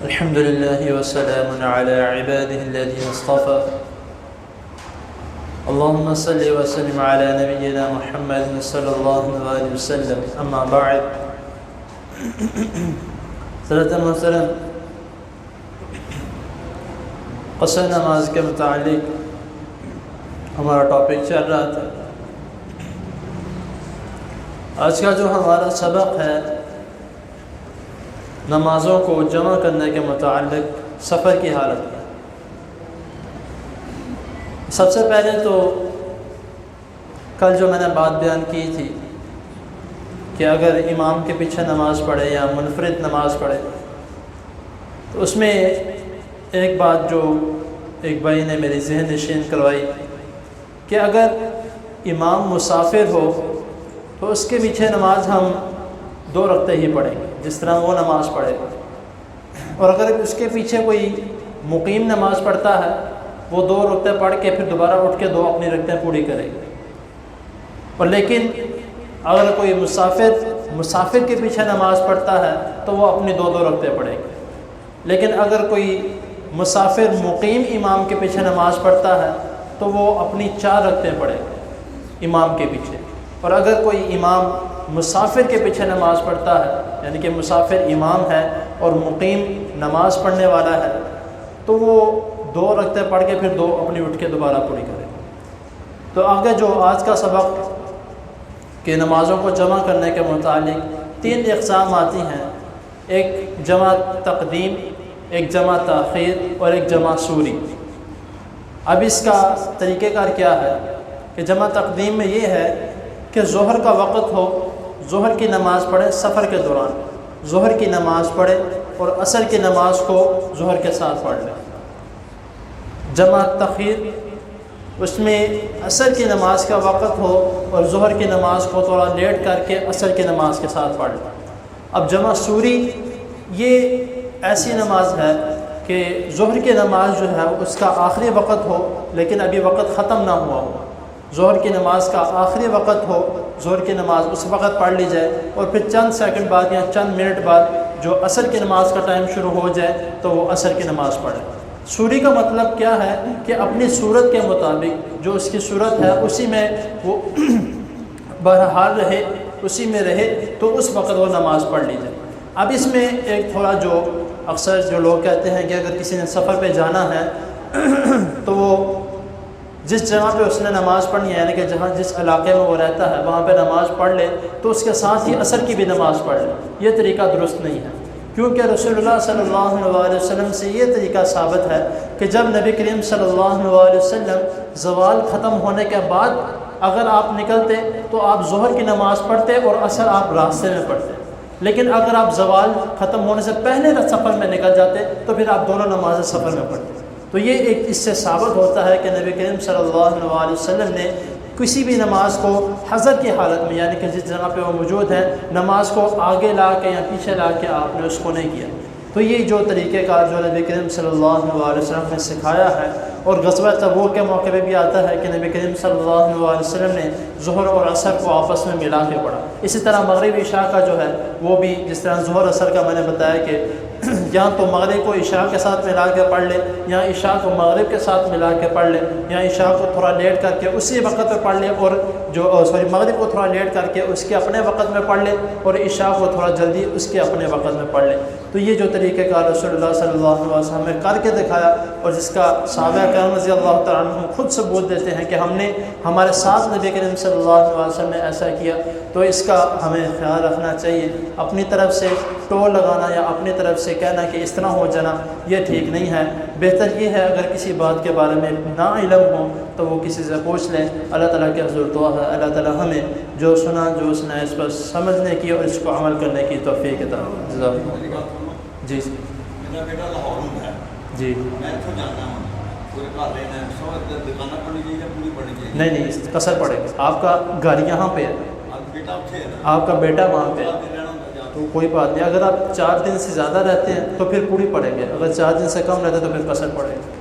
الحمد لله وسلام على عباده الذين اصطفى اللهم صل وسلم على نبينا محمد صلی اللہ علیہ وسلم اما بعد حضرت محترم قصر نماز کے متعلق ہمارا ٹاپک چل رہا تھا۔ آج کا جو ہمارا سبق ہے نمازوں کو جمع کرنے کے متعلق سفر کی حالت میں۔ سب سے پہلے تو کل جو میں نے بات بیان کی تھی کہ اگر امام کے پیچھے نماز پڑھے یا منفرد نماز پڑھے تو اس میں ایک بات جو ایک بھائی نے میری ذہن نشین کروائی کہ اگر امام مسافر ہو تو اس کے پیچھے نماز ہم 2 رکعتیں ہی پڑھیں گے جس طرح وہ نماز پڑھے گا، اور اگر اس کے پیچھے کوئی مقیم نماز پڑھتا ہے وہ 2 رکعتیں پڑھ کے پھر دوبارہ اٹھ کے 2 اپنی رکعتیں پوری کرے گا۔ اور لیکن اگر کوئی مسافر کے پیچھے نماز پڑھتا ہے تو وہ اپنی 2 رکعتیں پڑھے گا۔ لیکن اگر کوئی مسافر مقیم امام کے پیچھے نماز پڑھتا ہے تو وہ اپنی 4 رکعتیں پڑھے گا امام کے پیچھے۔ اور اگر کوئی امام مسافر کے پیچھے نماز پڑھتا ہے، یعنی کہ مسافر امام ہے اور مقیم نماز پڑھنے والا ہے، تو وہ 2 رکعتیں پڑھ کے پھر 2 اپنی اٹھ کے دوبارہ پوری کرے۔ تو آگے جو آج کا سبق کہ نمازوں کو جمع کرنے کے متعلق 3 اقسام آتی ہیں، ایک جمع تقدیم، ایک جمع تاخیر اور ایک جمع سوری۔ اب اس کا طریقہ کار کیا ہے کہ جمع تقدیم میں یہ ہے کہ ظہر کا وقت ہو، ظہر کی نماز پڑھے سفر کے دوران، ظہر کی نماز پڑھے اور عصر کی نماز کو ظہر کے ساتھ پڑھ لے۔ جمع تاخیر، اس میں عصر کی نماز کا وقت ہو اور ظہر کی نماز کو تھوڑا لیٹ کر کے عصر کی نماز کے ساتھ پڑھ لے۔ اب جمع سوری یہ ایسی نماز ہے کہ ظہر کی نماز جو ہے اس کا آخری وقت ہو لیکن ابھی وقت ختم نہ ہوا ہو، ظہر کی نماز کا آخری وقت ہو، ظہر کی نماز اس وقت پڑھ لی جائے اور پھر چند سیکنڈ بعد یا چند منٹ بعد جو عصر کی نماز کا ٹائم شروع ہو جائے تو وہ عصر کی نماز پڑھے۔ سوری کا مطلب کیا ہے کہ اپنی صورت کے مطابق جو اس کی صورت ہے اسی میں وہ بہرحال رہے، اسی میں رہے تو اس وقت وہ نماز پڑھ لی جائے۔ اب اس میں ایک تھوڑا جو اکثر جو لوگ کہتے ہیں کہ اگر کسی نے سفر پہ جانا ہے تو وہ جس جگہ پہ اس نے نماز پڑھنی ہے، یعنی کہ جس علاقے میں وہ رہتا ہے وہاں پہ نماز پڑھ لے تو اس کے ساتھ ہی عصر کی بھی نماز پڑھ لے۔ یہ طریقہ درست نہیں ہے، کیونکہ رسول اللہ صلی اللہ علیہ وسلم سے یہ طریقہ ثابت ہے کہ جب نبی کریم صلی اللہ علیہ وسلم زوال ختم ہونے کے بعد اگر آپ نکلتے تو آپ ظہر کی نماز پڑھتے اور عصر آپ راستے میں پڑھتے، لیکن اگر آپ زوال ختم ہونے سے پہلے سفر میں نکل جاتے تو پھر آپ دونوں نمازیں سفر میں پڑھتے۔ تو یہ ایک اس سے ثابت ہوتا ہے کہ نبی کریم صلی اللہ علیہ وسلم نے کسی بھی نماز کو حضر کی حالت میں، یعنی کہ جس جگہ پہ وہ موجود ہے، نماز کو آگے لا کے یا پیچھے لا کے آپ نے اس کو نہیں کیا۔ تو یہ جو طریقہ کار جو نبی کریم صلی اللہ علیہ وسلم نے سکھایا ہے، اور غزوہ تبوک کے موقع پہ بھی آتا ہے کہ نبی کریم صلی اللہ علیہ وسلم نے ظہر اور عصر کو آپس میں ملا کے پڑھا۔ اسی طرح مغرب عشاء کا جو ہے وہ بھی جس طرح ظہر عصر کا میں نے بتایا کہ یا تو مغرب کو عشاء کے ساتھ ملا کے پڑھ لے، یا عشاء کو مغرب کے ساتھ ملا کے پڑھ لے، یا عشاء کو تھوڑا لیٹ کر کے اسی وقت پہ پڑھ لے، اور مغرب کو تھوڑا لیٹ کر کے اس کے اپنے وقت میں پڑھ لے، اور عشاء کو تھوڑا جلدی اس کے اپنے وقت میں پڑھ لے۔ تو یہ جو طریقہ کار رسول اللہ صلی اللہ علیہ وسلم نے کر کے دکھایا، اور جس کا صحابہ کرام رضی اللہ تعالیٰ عنہ خود ثبوت دیتے ہیں کہ ہمارے ساتھ نبی کریم صلی اللہ علیہ وسلم نے ایسا کیا، تو اس کا ہمیں خیال رکھنا چاہیے۔ اپنی طرف سے ٹول لگانا یا اپنی طرف سے کہنا کہ اس طرح ہو جانا یہ ٹھیک نہیں ہے۔ بہتر یہ ہے اگر کسی بات کے بارے میں نا علم ہو تو وہ کسی سے پوچھ لیں۔ اللہ تعالیٰ کے حضور دعا ہے اللہ تعالیٰ ہمیں جو سنا اس پر سمجھنے کی اور اس کو عمل کرنے کی توفیق عطا فرمائے۔ جی میرا بیٹا لاہور میں ہے جی، میں اتوں جانا ہوں پورے گھر لینا ہے، سو دکانیں پڑھنی چاہیے پوری پڑھنی چاہیے؟ نہیں قصر پڑے گا۔ آپ کا گھر یہاں پہ ہے، اب بیٹا اتنے ہے نا، آپ کا بیٹا وہاں پہ ہے، رہنا ہوتا ہے تو کوئی بات نہیں۔ اگر آپ 4 دن سے زیادہ رہتے ہیں تو پھر پوری پڑیں گے، اگر 4 دن سے کم رہتے ہیں تو پھر قصر پڑے گا۔